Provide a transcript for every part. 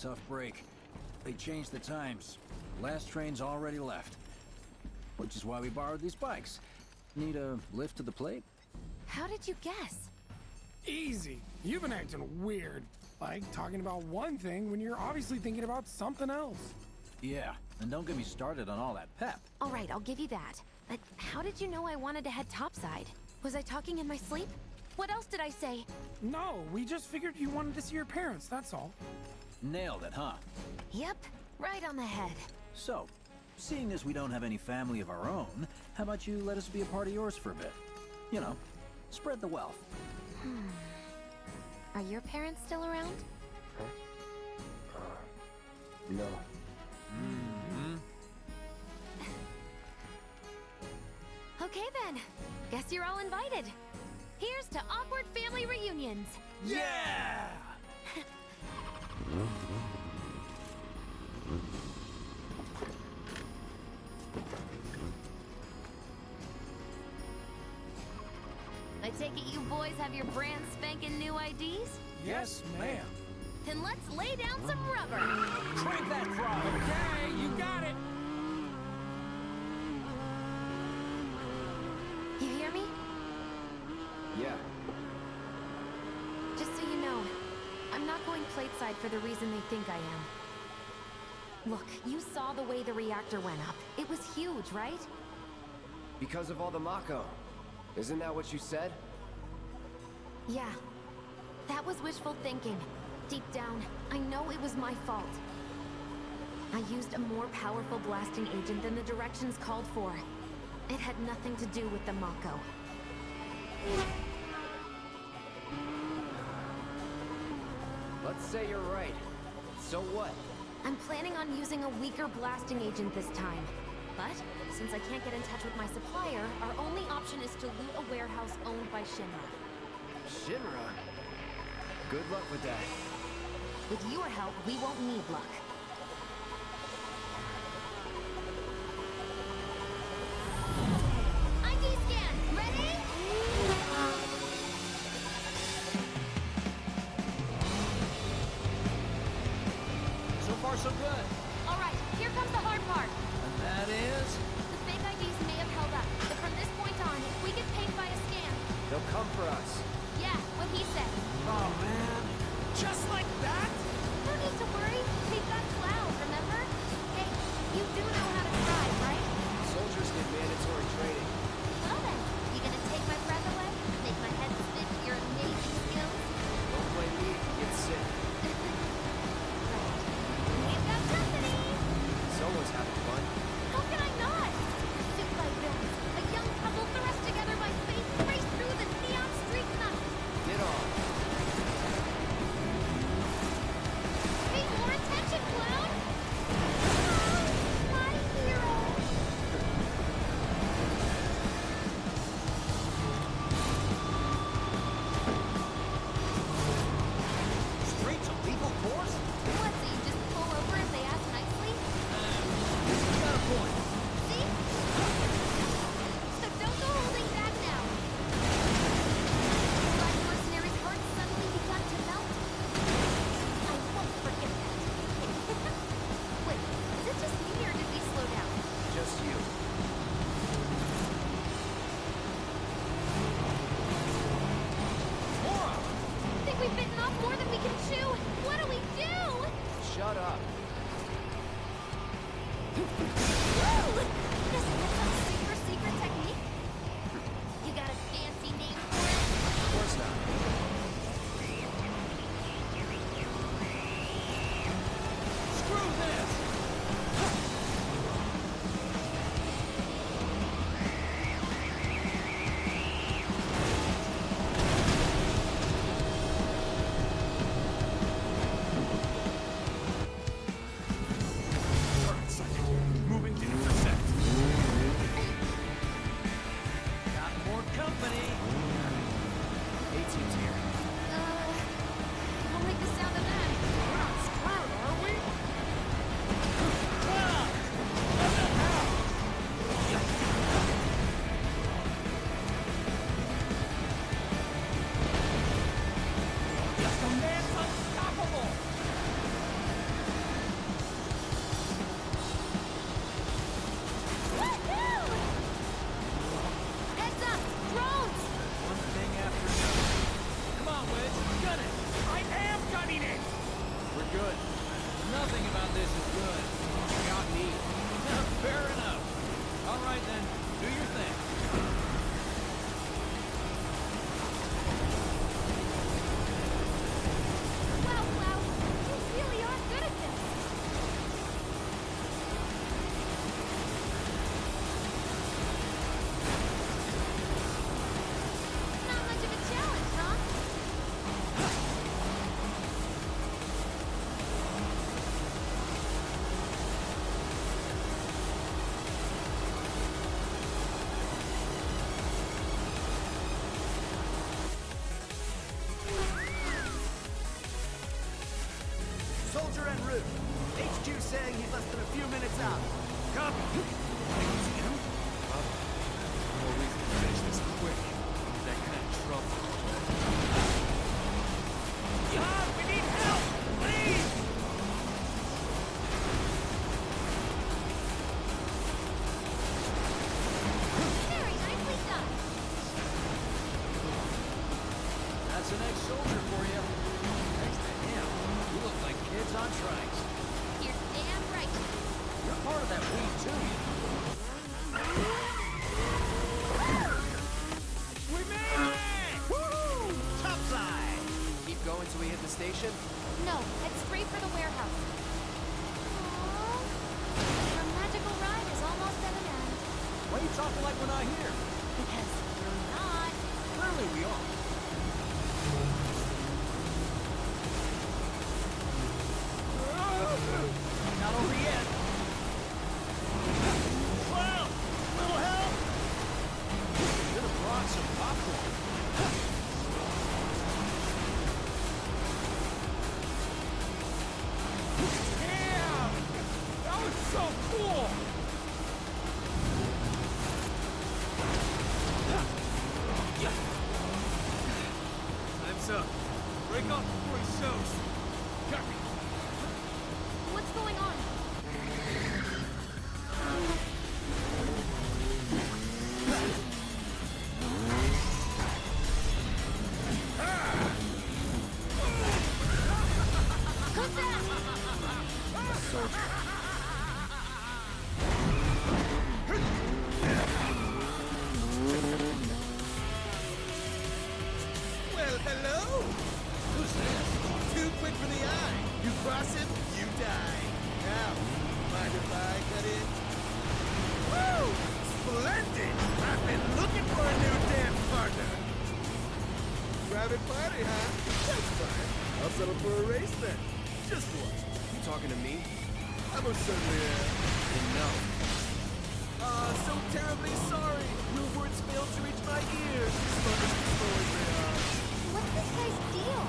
Tough break. They changed the times. Last train's already left. Which is why we borrowed these bikes. Need a lift to the plate? How did you guess? Easy. You've been acting weird. Like talking about one thing when you're obviously thinking about something else. Yeah, and don't get me started on all that pep. All right, I'll give you that. But how did you know I wanted to head topside? Was I talking in my sleep? What else did I say? No, we just figured you wanted to see your parents, that's all. Nailed it, huh? Yep, right on the head. So, seeing as we don't have any family of our own, how about you let us be a part of yours for a bit? You know, spread the wealth. Are your parents still around? No. Okay then. Guess you're all invited. Here's to awkward family reunions. Yeah! I take it you boys have your brand spanking new IDs? Yes, ma'am. Then let's lay down some rubber. Crank that throttle! Okay, you got it. You hear me? Yeah. Just so you know, I'm not going plateside for the reason they think I am. Look, you saw the way the reactor went up. It was huge, right? Because of all the Mako. Isn't that what you said? Yeah. That was wishful thinking. Deep down, I know it was my fault. I used a more powerful blasting agent than the directions called for. It had nothing to do with the Mako. Let's say you're right. So what? I'm planning on using a weaker blasting agent this time. But, since I can't get in touch with my supplier, our only option is to loot a warehouse owned by Shinra. Shinra? Good luck with that. With your help, we won't need luck. ID scan! Ready? So far, so good. Alright, here comes the hard part. And that is... The fake IDs may have held up, but from this point on, if we get pinged by a scan... They'll come for us. Yeah, what he said. Oh, man. Just like that? No need to worry. We've got Cloud, remember? Hey, you do know how to drive, right? Soldiers get mandatory training. Well then, you gonna take my breath away? Make my head spin with your amazing skills? Don't blame me if you get sick. Right. We've got company! Someone's having fun. How can I not? Pursued by villains, a young couple thrust together by fate race through the neon street night. Get on. Pay more attention, Cloud! Oh, my hero! he's less than a few minutes out. Copy. No reason to finish this quick. That kind of trouble. John, we need help! Please! Very nicely done. That's an ex-soldier for you. Thanks to him, you look like kids on trikes. You're damn right. You're part of that weed too, you know. We made it! Woo! Topside! Keep going till we hit the station? No, head straight for the warehouse. Aww. Our magical ride is almost at an end. Why are you talking like we're not here? Because we're not. Clearly we are. Not over yet. Well, little help? Should have brought some popcorn. Damn! That was so cool! Time's up. Break off before he shows. Copy. What's going on? Who's that? Soldier. Well, hello? Who's this? Too quick for the eye. You cross it, you die. Now, mind if I cut in? Woo! Splendid! I've been looking for a new dance partner. Private party, huh? That's fine. I'll settle for a race then. Just one. You talking to me? I most certainly am. Then no. So terribly sorry. Your words failed to reach my ears. Smart as the stories they are. What's this guy's deal?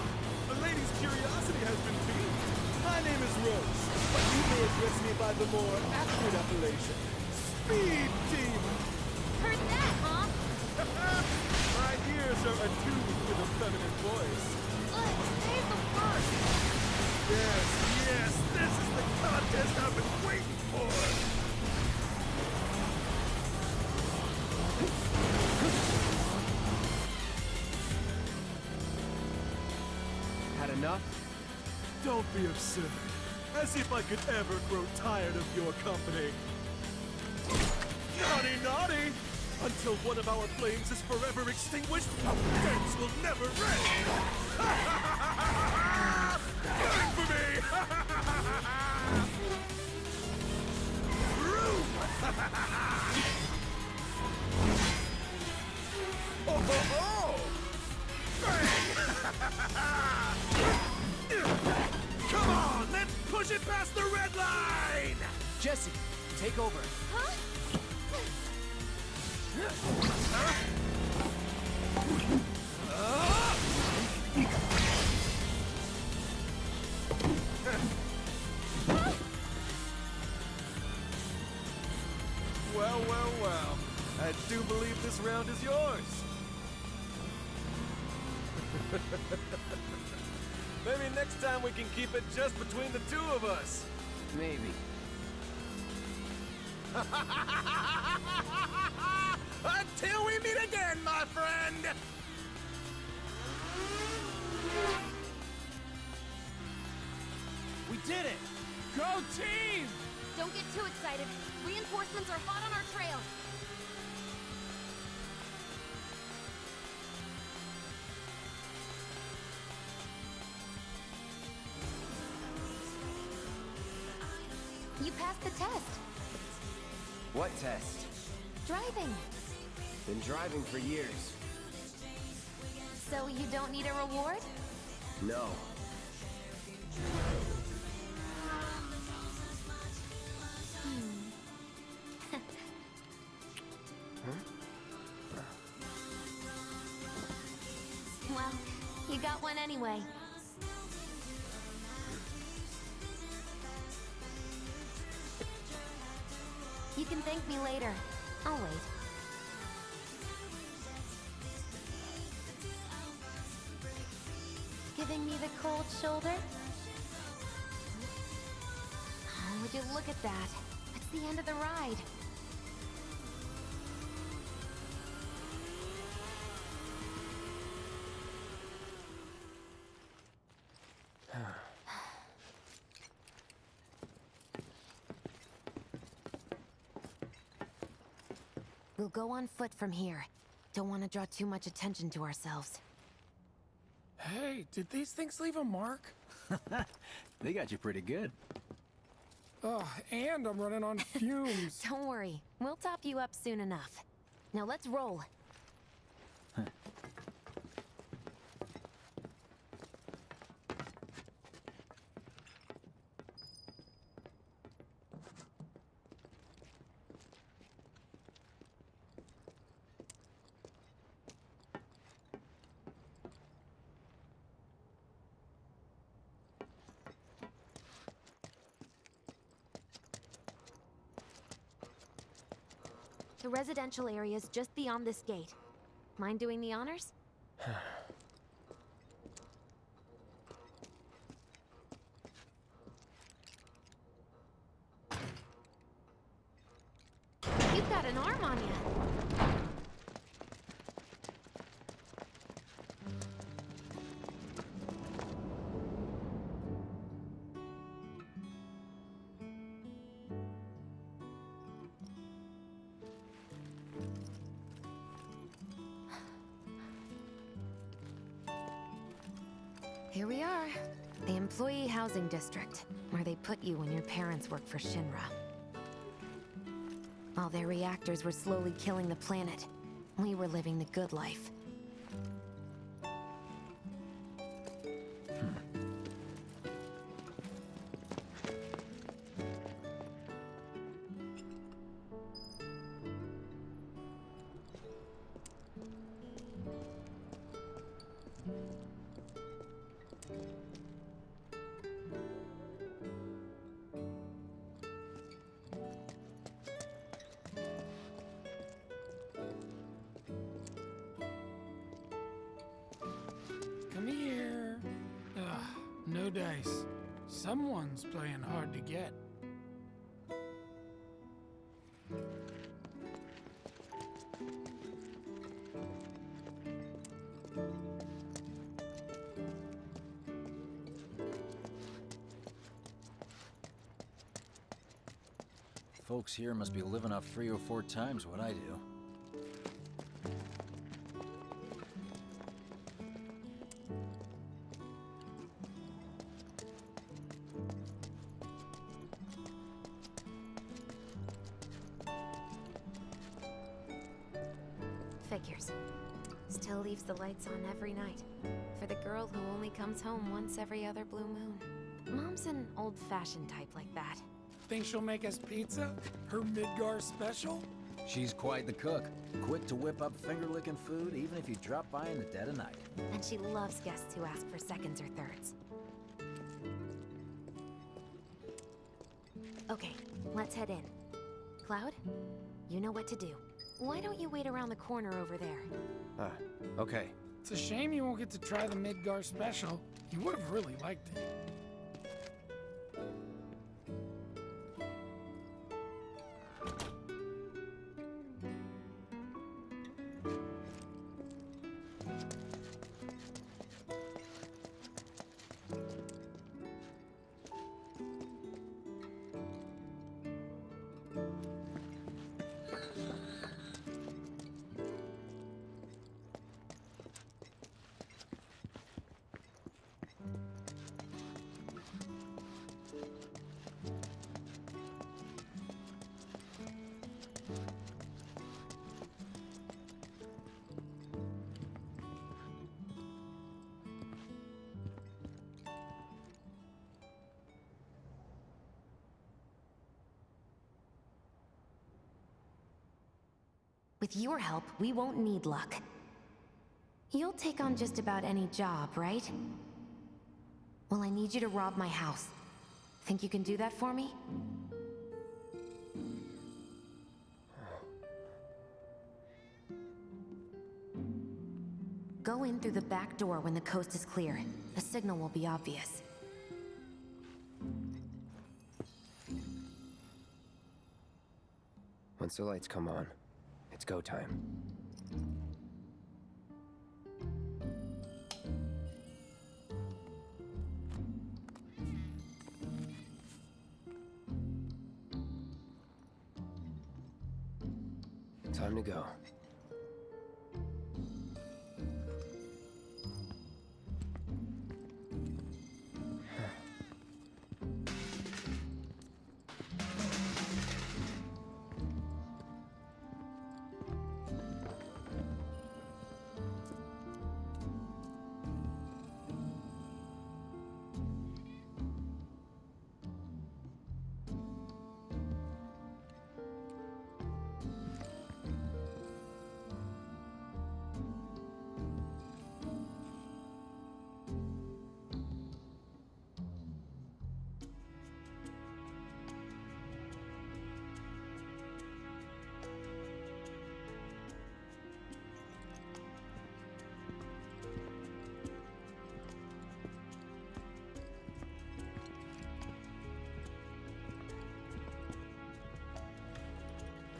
A lady's curiosity has been piqued. My name is Rose, but you may address me by the more accurate appellation, Speed Demon. Heard that, huh? My ears are attuned with a feminine voice. Ugh, today's the worst. Yes, yes, this is the contest I've been waiting for. Had enough? Don't be absurd. As if I could ever grow tired of your company. Naughty, naughty! Until one of our flames is forever extinguished, our dance will never end! Going for me! Room! Oh, oh, oh! Bang! Come on, let's push it past the red line! Jesse, take over. Huh? Well, well, well. I do believe this round is yours. Maybe next time we can keep it just between the two of us. Maybe. Until we meet again, my friend! We did it! Go team! Don't get too excited. Reinforcements are hot on our trail. You passed the test. What test? Driving. Been driving for years. So you don't need a reward? No. Well, you got one anyway. You can thank me later. I'll wait. Giving me the cold shoulder? Oh, would you look at that? It's the end of the ride. We'll go on foot from here. Don't want to draw too much attention to ourselves. Hey, did these things leave a mark? They got you pretty good. Ugh, and I'm running on fumes. Don't worry, we'll top you up soon enough. Now let's roll. The residential area's just beyond this gate. Mind doing the honors? You've got an arm on you. Here we are. The Employee Housing District, where they put you when your parents worked for Shinra. While their reactors were slowly killing the planet, we were living the good life. Come here. Ugh, no dice. Someone's playing hard to get. Folks here must be living off 3 or 4 times what I do. Figures. Still leaves the lights on every night. For the girl who only comes home once every other blue moon. Mom's an old-fashioned type like that. Think she'll make us pizza? Her Midgar special? She's quite the cook. Quick to whip up finger-licking food, even if you drop by in the dead of night. And she loves guests who ask for seconds or thirds. Okay, let's head in. Cloud, you know what to do. Why don't you wait around the corner over there? Okay. It's a shame you won't get to try the Midgar special. You would have really liked it. With your help, we won't need luck. You'll take on just about any job, right? Well, I need you to rob my house. Think you can do that for me? Go in through the back door when the coast is clear. The signal will be obvious. Once the lights come on, it's go time. Time to go.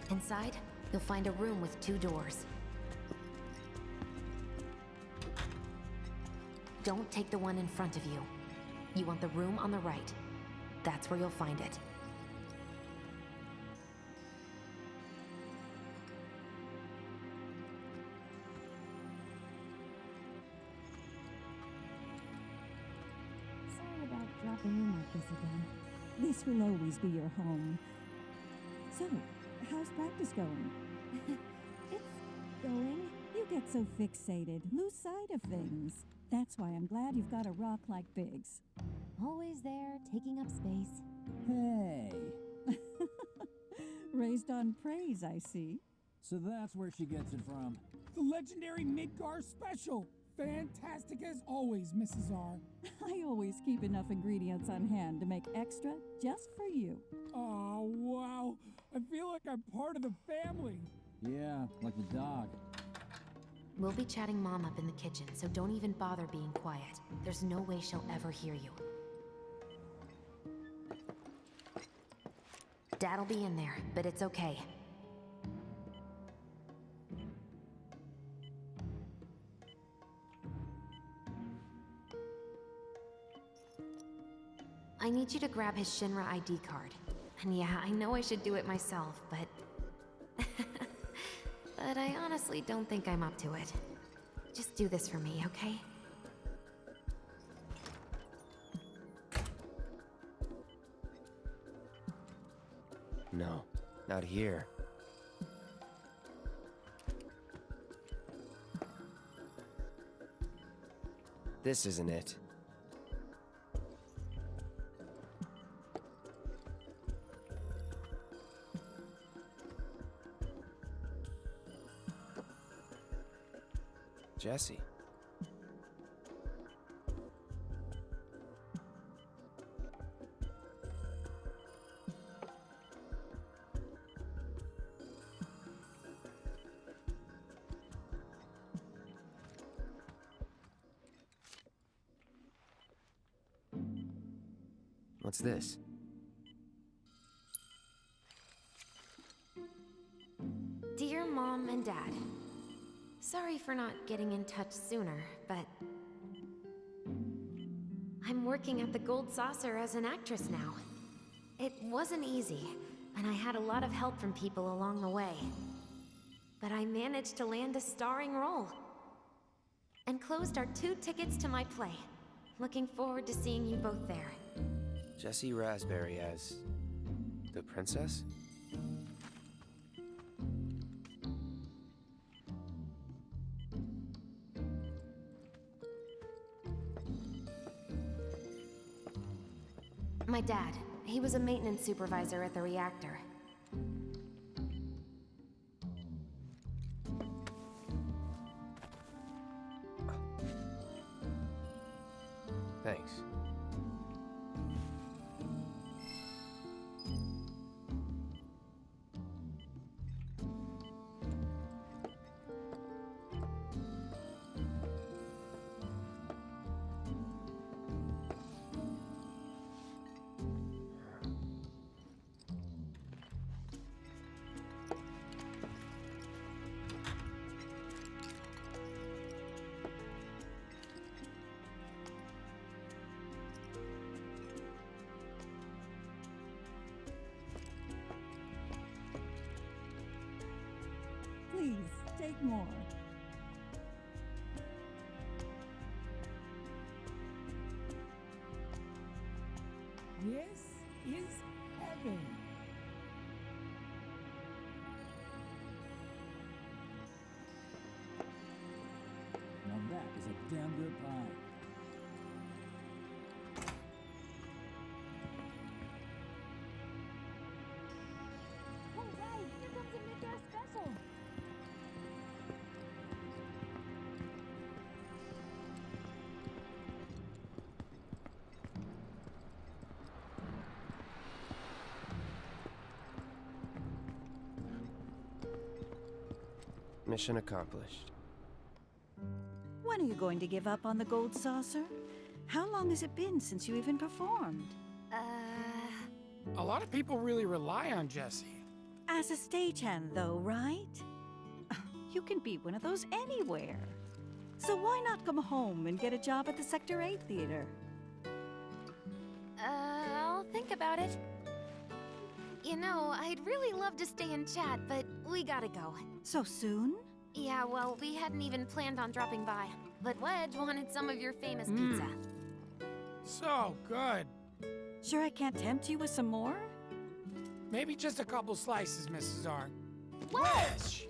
Inside, you'll find a room with 2 doors. Don't take the one in front of you. You want the room on the right. That's where you'll find it. Sorry about dropping in like this again. This will always be your home. So, how's practice going? It's going. You get so fixated, lose sight of things. That's why I'm glad you've got a rock like Biggs. Always there, taking up space. Hey, Raised on praise, I see. so that's where she gets it from. The legendary Midgar special. Fantastic as always, Mrs. R. I always keep enough ingredients on hand to make extra just for you. Oh, wow. I feel like I'm part of the family. Yeah, like the dog. We'll be chatting Mom up in the kitchen, so don't even bother being quiet. There's no way she'll ever hear you. Dad'll be in there, but it's okay. I need you to grab his Shinra ID card. And yeah, I know I should do it myself, but... but I honestly don't think I'm up to it. Just do this for me, okay? No, not here. This isn't it. Jesse. What's this? Dear Mom and Dad, sorry for not getting in touch sooner, but... I'm working at the Gold Saucer as an actress now. It wasn't easy, and I had a lot of help from people along the way. But I managed to land a starring role. And closed our 2 tickets to my play. Looking forward to seeing you both there. Jessie Raspberry as the princess? My dad. He was a maintenance supervisor at the reactor. Thanks. This is heaven. Now that is a damn good pie. Oh, right, here comes a midday special. Mission accomplished. When are you going to give up on the gold saucer? How long has it been since you even performed? A lot of people really rely on Jesse. As a stagehand, though, right? You can be one of those anywhere. So why not come home and get a job at the Sector 8 theater? I'll think about it. You know, I'd really love to stay and chat, but we gotta go. So soon? Yeah, well, we hadn't even planned on dropping by. But Wedge wanted some of your famous pizza. So good. Sure I can't tempt you with some more? Maybe just a couple slices, Mrs. R. Wedge!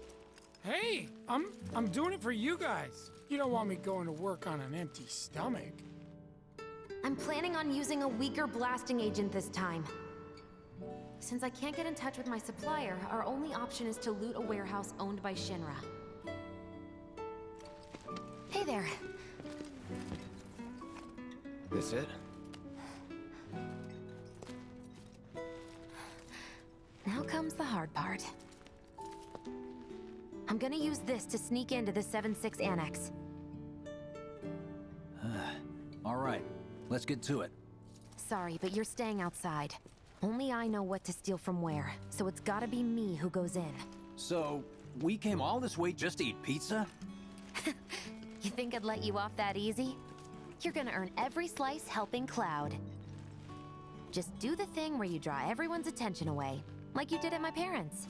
Hey, I'm doing it for you guys. You don't want me going to work on an empty stomach. I'm planning on using a weaker blasting agent this time. Since I can't get in touch with my supplier, our only option is to loot a warehouse owned by Shinra. Hey there. This it? Now comes the hard part. I'm gonna use this to sneak into the 7-6 annex. All right, let's get to it. Sorry, but you're staying outside. Only I know what to steal from where, so it's gotta be me who goes in. So, we came all this way just to eat pizza? You think I'd let you off that easy? You're gonna earn every slice helping Cloud. Just do the thing where you draw everyone's attention away, like you did at my parents'.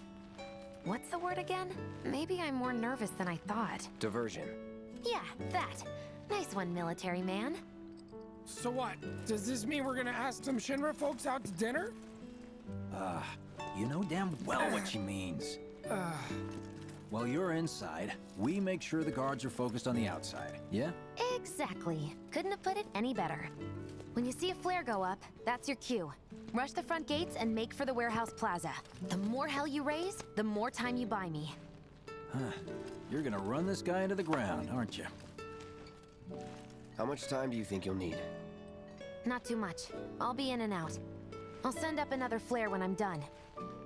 What's the word again? Maybe I'm more nervous than I thought. Diversion. Yeah, that. Nice one, military man. So what? Does this mean we're gonna ask some Shinra folks out to dinner? You know damn well what she means. While you're inside, we make sure the guards are focused on the outside, yeah? Exactly. Couldn't have put it any better. When you see a flare go up, that's your cue. Rush the front gates and make for the warehouse plaza. The more hell you raise, the more time you buy me. You're gonna run this guy into the ground, aren't you? How much time do you think you'll need? Not too much. I'll be in and out. I'll send up another flare when I'm done.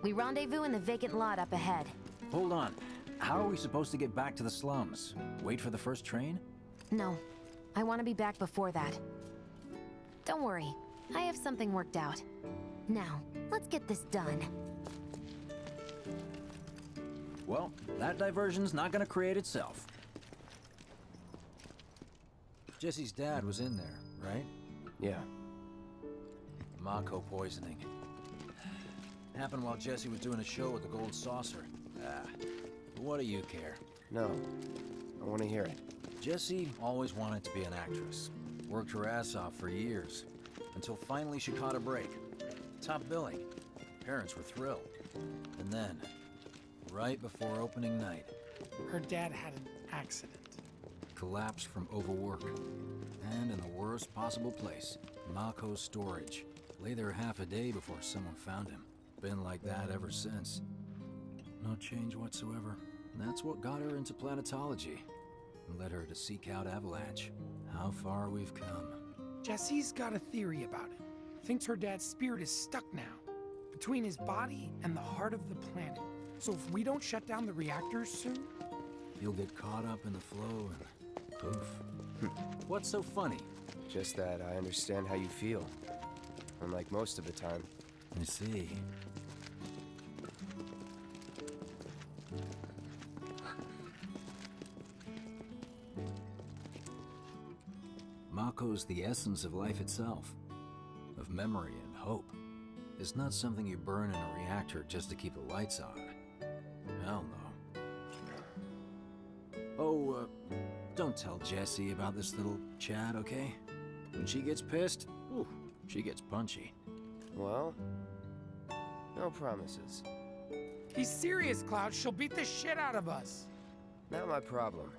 We rendezvous in the vacant lot up ahead. Hold on. How are we supposed to get back to the slums? Wait for the first train? No. I want to be back before that. Don't worry. I have something worked out. Now, let's get this done. Well, that diversion's not gonna create itself. Jesse's dad was in there, right? Yeah. Mako poisoning. Happened while Jesse was doing a show with the Gold Saucer. What do you care? No. I want to hear it. Jessie always wanted to be an actress. Worked her ass off for years. Until finally she caught a break. Top billing. Parents were thrilled. And then, right before opening night, Her dad had an accident. collapsed from overwork. And in the worst possible place, Mako's storage. Lay there half a day before someone found him. Been like that ever since. No change whatsoever. That's what got her into planetology. And led her to seek out Avalanche. How far we've come. Jesse's got a theory about it. Thinks her dad's spirit is stuck now, between his body and the heart of the planet. So if we don't shut down the reactors soon... You'll get caught up in the flow and poof. What's so funny? Just that I understand how you feel. Unlike most of the time. I see. Mako's the essence of life itself. Of memory and hope. It's not something you burn in a reactor just to keep the lights on. Hell no. Oh, don't tell Jessie about this little chat, okay? When she gets pissed, ooh, she gets punchy. Well, no promises. He's serious, Cloud. She'll beat the shit out of us. Not my problem.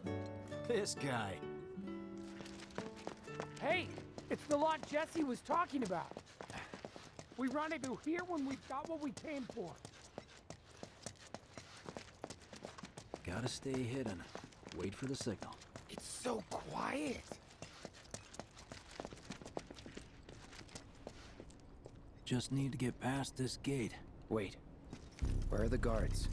This guy. Hey, it's the lot Jesse was talking about. We rendezvous here when we've got what we came for. Gotta stay hidden. Wait for the signal. It's so quiet. Just need to get past this gate. Wait. Where are the guards?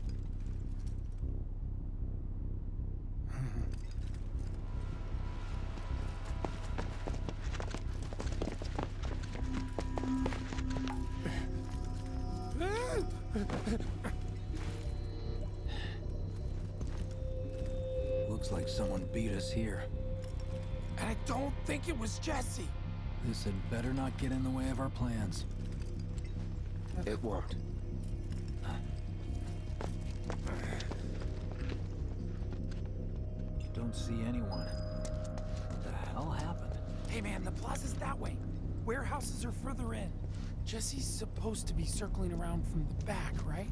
Looks like someone beat us here. And I don't think it was Jesse. This had better not get in the way of our plans. It won't. Don't see anyone. What the hell happened? Hey man, the plaza's that way. Warehouses are further in. Jesse's supposed to be circling around from the back, right?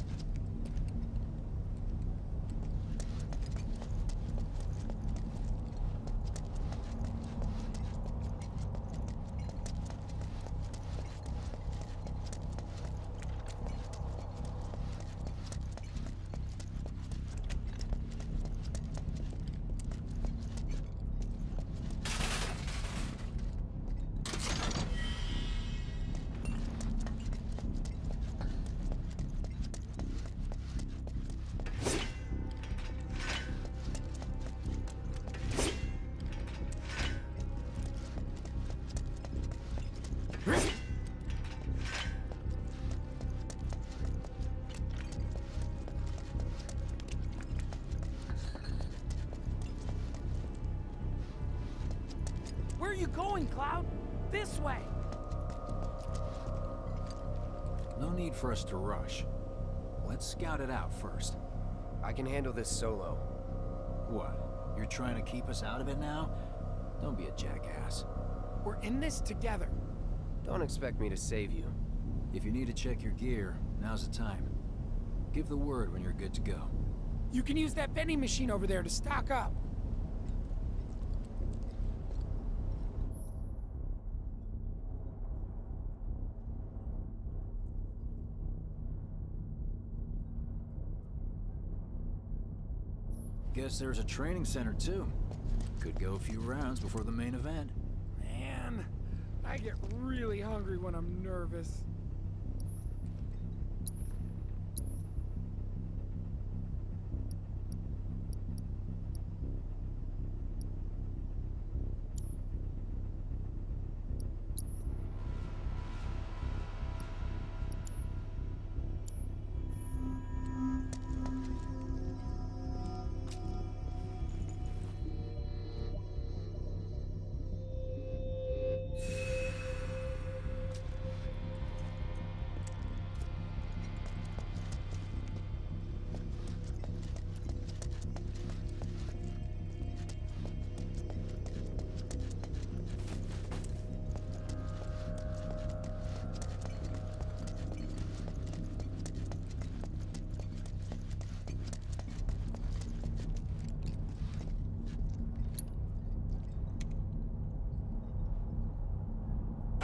Where are you going, Cloud? This way! No need for us to rush. Let's scout it out first. I can handle this solo. What? You're trying to keep us out of it now? Don't be a jackass. We're in this together. Don't expect me to save you. If you need to check your gear, now's the time. Give the word when you're good to go. You can use that vending machine over there to stock up. Guess there's a training center too. Could go a few rounds before the main event. Man, I get really hungry when I'm nervous.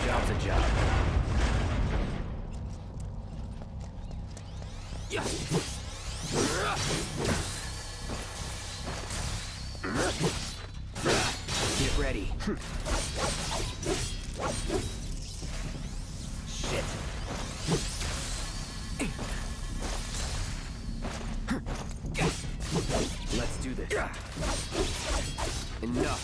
Job's a job. Get ready. Shit. Let's do this. Enough.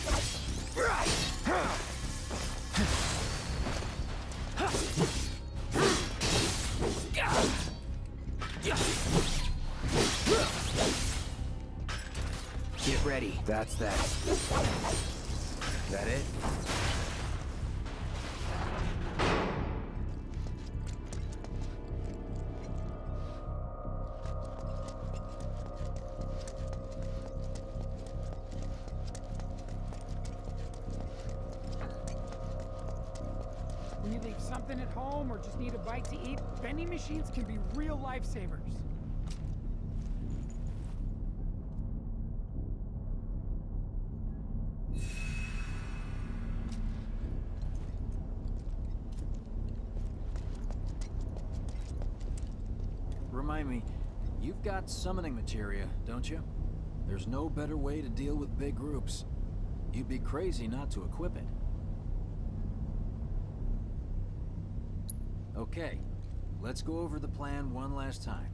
Get ready. That's that. That it? When you leave something at home or just need a bite to eat, vending machines can be real lifesavers. Remind me, you've got summoning materia, don't you? There's no better way to deal with big groups. You'd be crazy not to equip it. Okay, let's go over the plan one last time.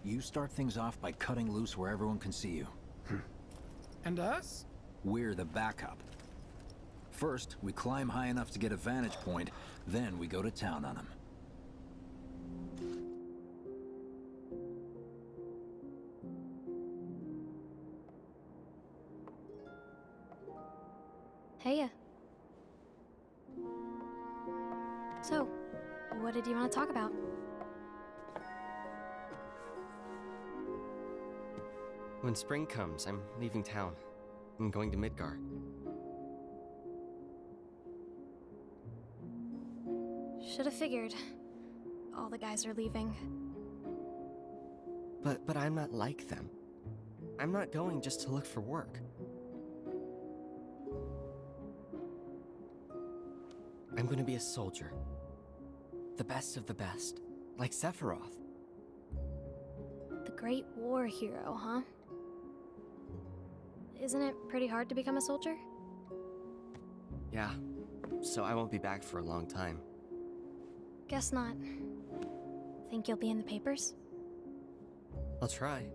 You start things off by cutting loose where everyone can see you. And us? We're the backup. First, we climb high enough to get a vantage point, then we go to town on them. Heya. So, what did you want to talk about? When spring comes, I'm leaving town. I'm going to Midgar. Should have figured. All the guys are leaving. But I'm not like them. I'm not going just to look for work. I'm going to be a soldier. The best of the best. Like Sephiroth. The Great War Hero, huh? Isn't it pretty hard to become a soldier? Yeah. So I won't be back for a long time. Guess not. Think you'll be in the papers? I'll try.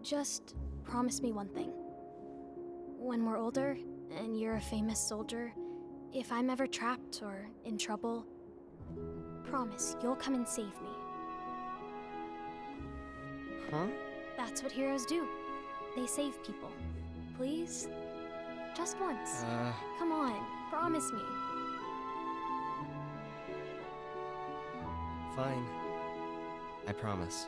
Just promise me one thing. When we're older, and you're a famous soldier, if I'm ever trapped or in trouble, promise you'll come and save me. Huh? That's what heroes do. They save people. Please? Just once. Come on, promise me. Fine. I promise.